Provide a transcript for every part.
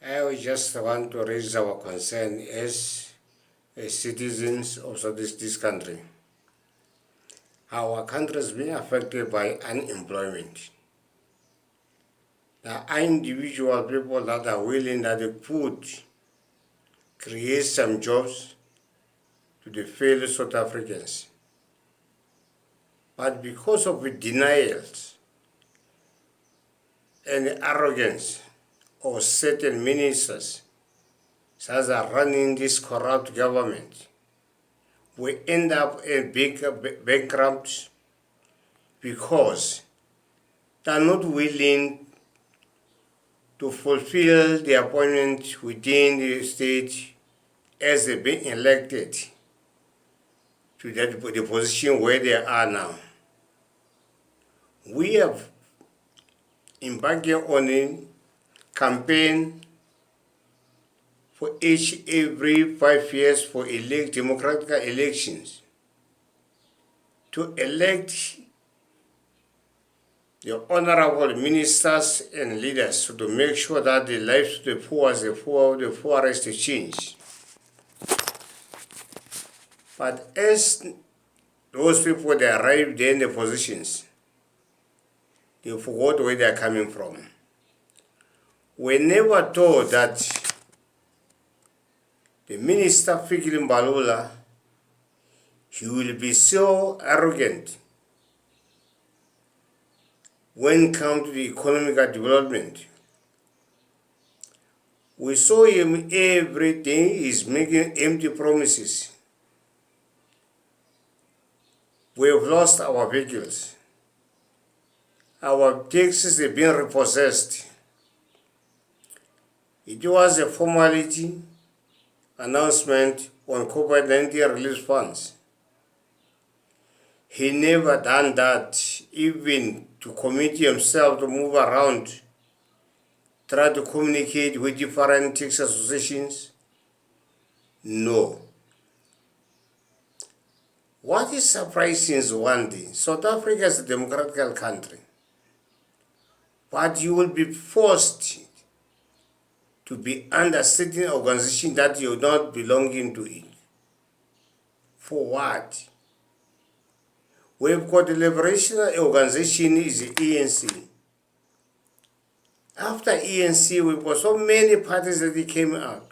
I just want to raise our concern as citizens of this country. Our country has been affected by unemployment. There are individual people that are willing that they could create some jobs to the fellow South Africans. But because of the denials and arrogance of certain ministers that are running this corrupt government, we end up in big bankrupt because they are not willing to fulfill the appointment within the state as they've been elected to the position where they are now. We have embarked on a campaign for every 5 years for democratic elections to elect the honorable ministers and leaders to make sure that the lives of the poorest change. But as those people they arrived in the positions, they forgot where they are coming from. We never thought that the minister Fikile Mbalula, he will be so arrogant when it comes to the economic development. We saw him every day, he's making empty promises. We have lost our vehicles. Our taxes have been repossessed. It was a formality announcement on COVID-19 relief funds. He never done that, even to commit himself to move around, try to communicate with different tax associations. No. What is surprising is one thing. South Africa is a democratic country, but you will be forced to be under certain organization that you're not belonging to it. For what? We've got the liberation organization is the ANC. After ANC, we've got so many parties that they came out.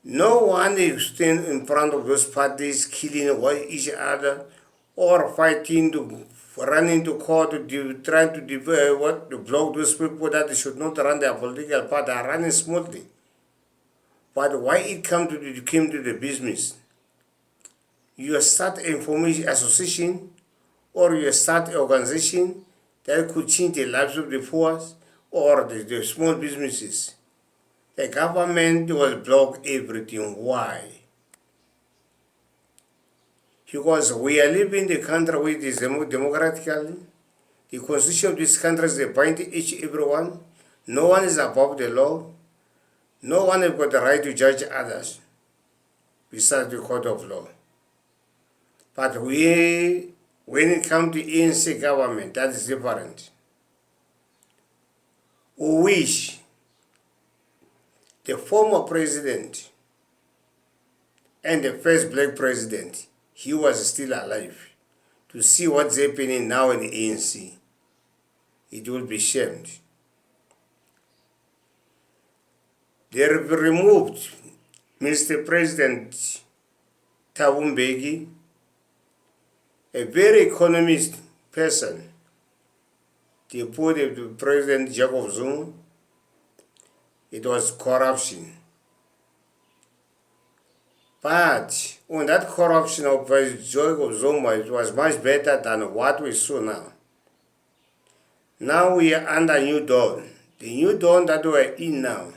No one is standing in front of those parties killing each other or fighting to run into court trying to block those people that they should not run their political party are running smoothly. But why it came to the business? You start an information association or you start an organization that could change the lives of the poor or the small businesses. The government will block everything. Why? Because we are living in the country which is democratically. The constitution of this country is binding everyone. No one is above the law. No one has got the right to judge others besides the court of law. But when it comes to ANC government, that is different. We wish the former president and the first black president, he was still alive, to see what's happening now in the ANC. It will be shamed. They have removed Mr. President Thabo Mbeki, a very economist person. They put the President Jacob Zuma. It was corruption. But on that corruption of Jacob Zuma, it was much better than what we saw now. Now we are under new dawn. The new dawn that we are in now.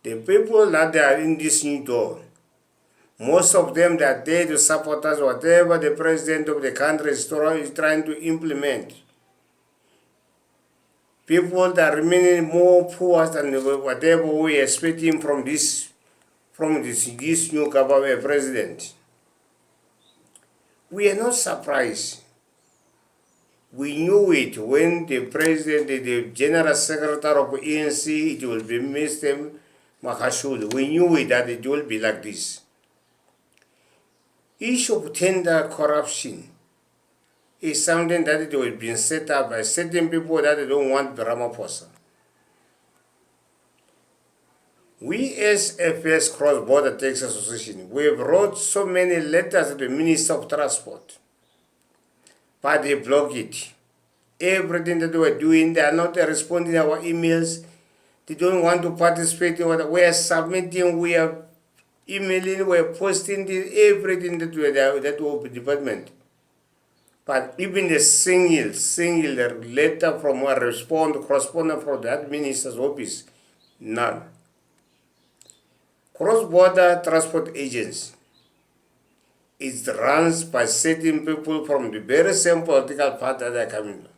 The people that are in this new dawn, most of them they are there to support us, whatever the president of the country is trying to implement. People that are remaining more poor than whatever we are expecting from this new government president. We are not surprised. We knew it when the president, the general secretary of ANC, it will be Mr. Mahashul. We knew it that it will be like this. Issue of tender corruption is something that it will be set up by certain people that they don't want Ramaphosa. We as FS Cross Border Taxi Association, we have wrote so many letters to the Minister of Transport, but they block it. Everything that we are doing, they are not responding to our emails. They don't want to participate in what we are submitting. We are emailing, we are posting everything that we are that will be department. But even the single letter from a correspondent from that minister's office, none. Cross-border transport agents is run by certain people from the very same political party that are coming from.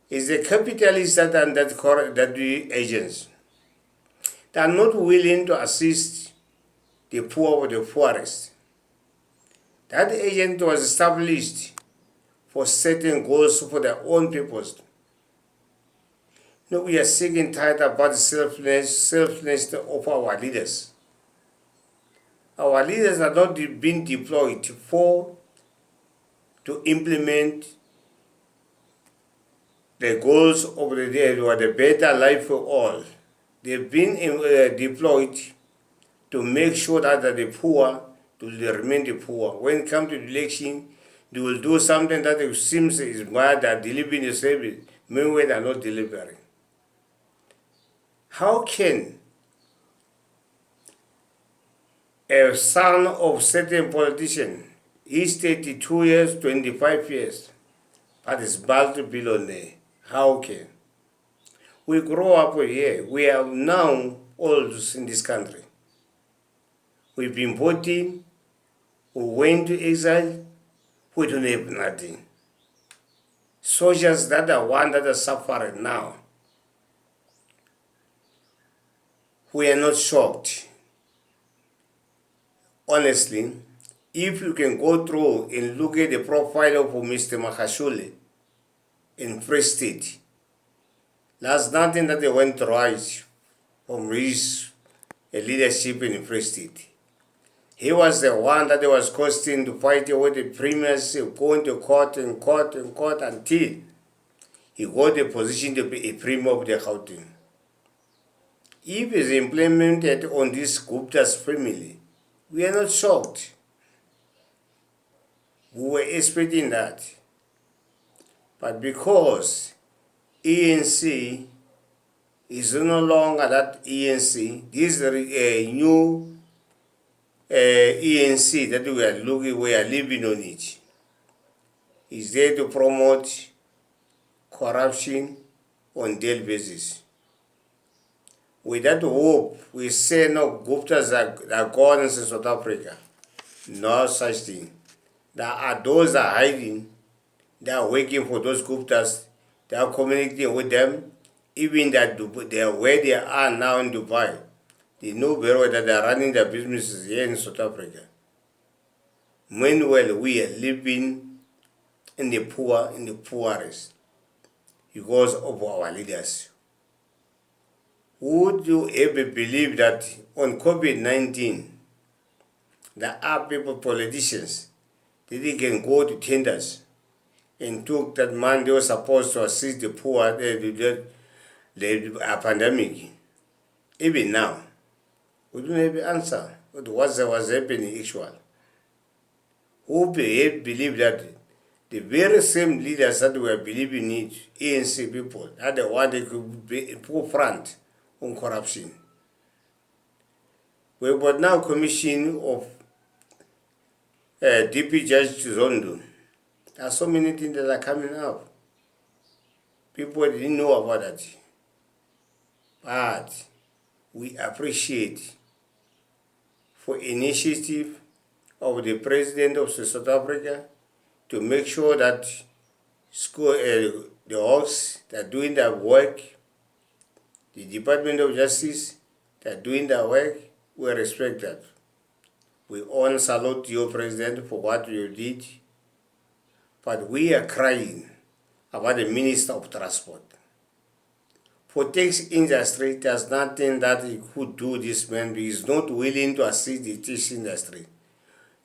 It's the capitalists that do agents. They are not willing to assist the poor or the poorest. That agent was established for certain goals for their own purpose. No, we are sick and tired about the selflessness of our leaders. Our leaders are not being deployed to implement the goals of the day or the better life for all. They've been deployed to make sure that the poor will remain the poor. When it comes to the election, they will do something that seems is bad, they are delivering the service, meanwhile they are not delivering. How can a son of certain politician, he's 32 years, 25 years, but is multi-billionaire? How can? We grow up here. We are now old in this country. We've been voting, we went to exile, we don't have nothing. Soldiers that are one that are suffering now. We are not shocked. Honestly, if you can go through and look at the profile of Mr. Mahashule in Free State, there's nothing that they went right from his leadership in Free State. He was the one that was costing to fight with the premiers, going to court and court and court until he got the position to be a premier of the Gauteng. If it's implemented on this Gupta's family, we are not shocked. We were expecting that. But because ANC is no longer that ANC, this is a new ANC that we are living on it. Is there to promote corruption on daily basis. With that hope, we say no, Guptas are gone in South Africa. No such thing. There are those that are hiding. They are working for those Guptas. They are communicating with them. Even that they are where they are now in Dubai. They know very well that they are running their businesses here in South Africa. Meanwhile, we are living in the poorest because of our leaders. Would you ever believe that on COVID-19, there are people, politicians, that they can go to tenders and took that money they were supposed to assist the poor, the pandemic. Even now, we don't have an answer what was happening actually. Who believe that the very same leaders that were believing in it, ANC people, are the ones that could be in forefront on corruption. We've got now commission of DP Judge Zondo. There are so many things that are coming up. People didn't know about that. But we appreciate for initiative of the President of South Africa to make sure that the Hawks that are doing their work, the Department of Justice that are doing their work, we respect that. We all salute you, President, for what you did. But we are crying about the Minister of Transport. For taxi industry, there's nothing that he could do. This man he is not willing to assist the taxi industry.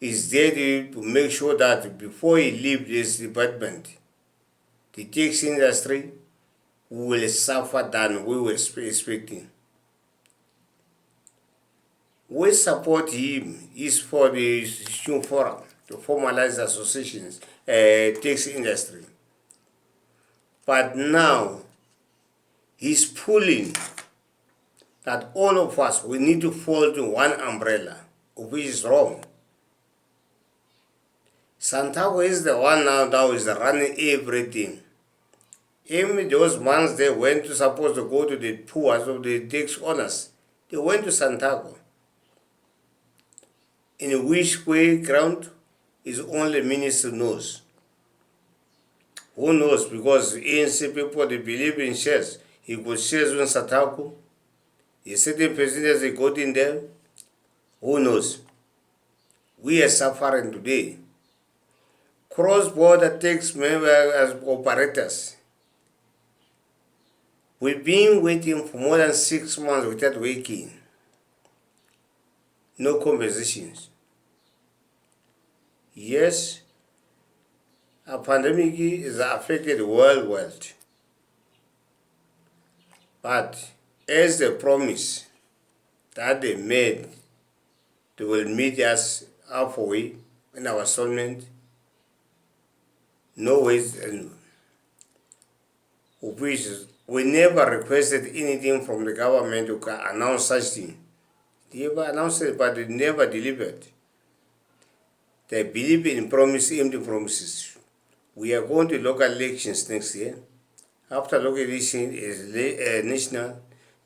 He's there to make sure that before he leaves this department, the taxi industry will suffer than we were expecting. We support him is for the Institution Forum to formalize associations, taxi industry. But now he's pulling that all of us, we need to fall to one umbrella, which is wrong. Santiago is the one now is running everything. Even those months they went to supposed to go to the poor of the tax owners, they went to Santiago. In which way ground is only minister knows. Who knows? Because ANC people they believe in shares. He got shares in Santiago. The certain percentage they got in there. Who knows? We are suffering today. Cross-border tax members as operators. We've been waiting for more than 6 months without waking. No conversations. Yes, a pandemic is affected the world. But as they promise that they made, they will meet us halfway in our settlement. No ways, and which we never requested anything from the government to announce such thing. They never announced it, but they never delivered. They believe in empty promises. We are going to local elections next year. After local election is national,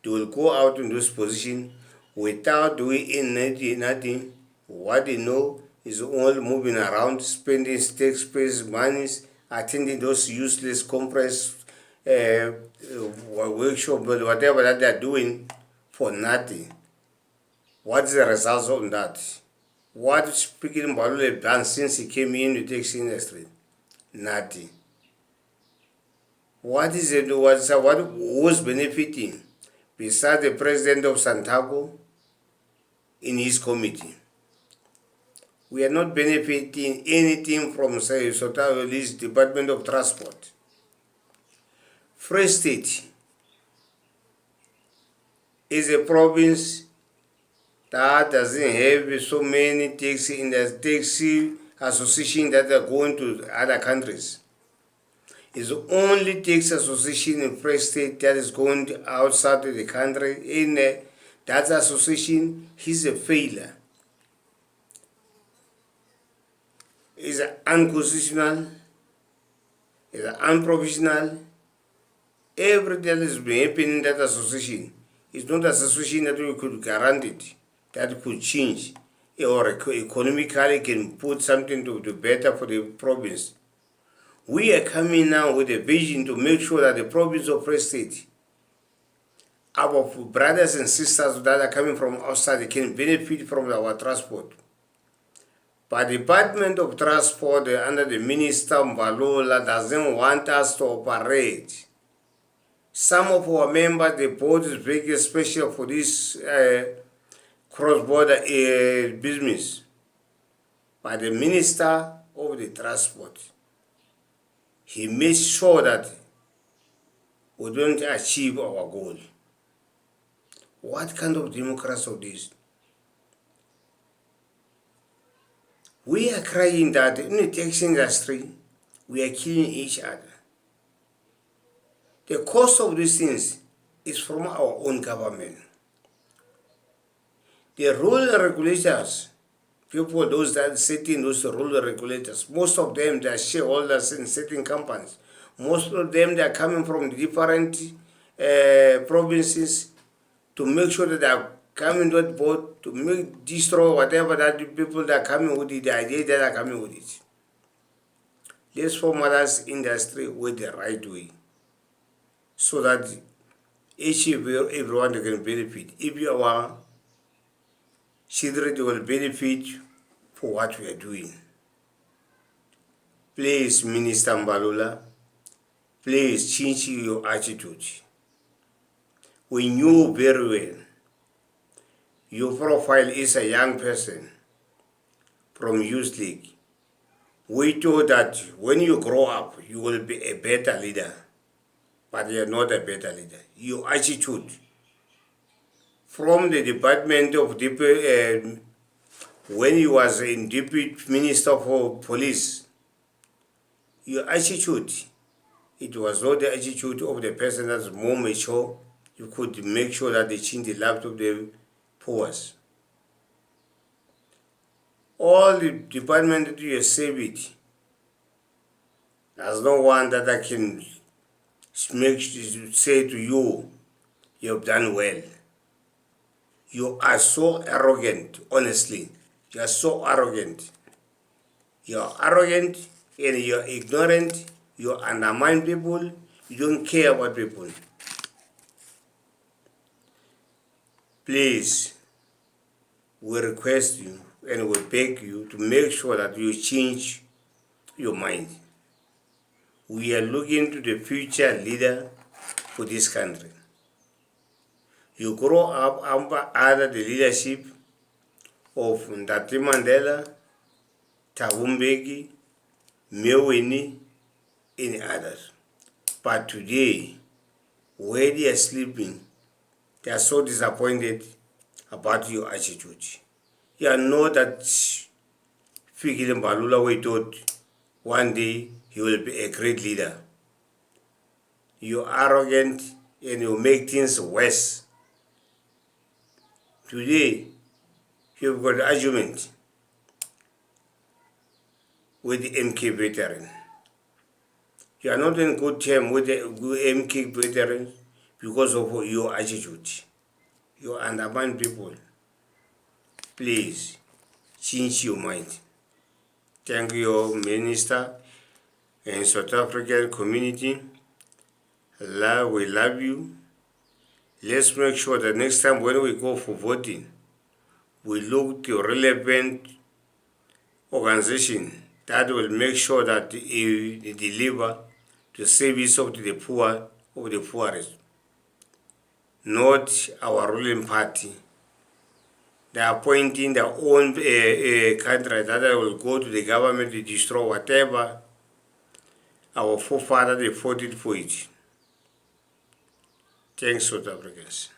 they will go out in this position without doing nothing. What they know is all moving around, spending taxpayers' monies, attending those useless conference, workshop, whatever that they are doing for nothing. What's the result of that? What Speaking Mbalule done since he came in the taxi industry? Nothing. What is it? Who's benefiting besides the president of Santiago in his committee? We are not benefiting anything from Sota's Department of Transport. Free State is a province that doesn't have so many taxi in the taxi association that are going to other countries. It's the only taxi association in Free State that is going outside of the country. In that association, he's a failure. It's unconstitutional, it's unprofessional. Everything that is happening in that association is not an association that we could guarantee it, that could change or economically can put something to better for the province. We are coming now with a vision to make sure that the province of Free State, our brothers and sisters that are coming from outside, they can benefit from our transport. But the Department of Transport under the Minister Mbalula doesn't want us to operate. Some of our members, the board is very special for this cross-border business. But the Minister of the Transport, he makes sure that we don't achieve our goal. What kind of democracy is this? We are crying that in the taxi industry, we are killing each other. The cost of these things is from our own government. The rule and regulators, people, those that setting those rule and regulators, most of them, they are shareholders in certain companies. Most of them, they are coming from different provinces to make sure that they are coming to that boat to destroy whatever that the people that are coming with it, the ideas that are coming with it. Let's formalize industry with the right way, so that everyone can benefit. If you are children, they will benefit for what we are doing. Please, Minister Mbalula, please change your attitude. We knew very well your profile is a young person from Youth League. We thought that when you grow up, you will be a better leader, but you're not a better leader. Your attitude from the Department of when you was in Deputy Minister for Police, your attitude, it was not the attitude of the person that's more mature. You could make sure that they change the lives of the poor. All the department that you save it, there's no one that I can say to you, you've done well. You are so arrogant, honestly. You are so arrogant. You are arrogant and you are ignorant. You undermine people. You don't care about people. Please, we request you and we beg you to make sure that you change your mind. We are looking to the future leader for this country. You grow up under the leadership of Ndati Mandela, Thabo Mbeki, Mweweni, and others. But today, where they are sleeping, they are so disappointed about your attitude. You are not that Fikile Mbalula we thought one day he will be a great leader. You are arrogant and you make things worse. Today, you've got argument with the MK veteran. You are not in good term with the MK veterans because of your attitude. You undermine people. Please, change your mind. Thank you, Minister and South African community. We love you. Let's make sure that next time when we go for voting, we look to relevant organization that will make sure that they deliver the service of the poor, of the poorest, not our ruling party. They are appointing their own country that will go to the government to destroy whatever our forefathers they fought for it. Thanks, South Africans.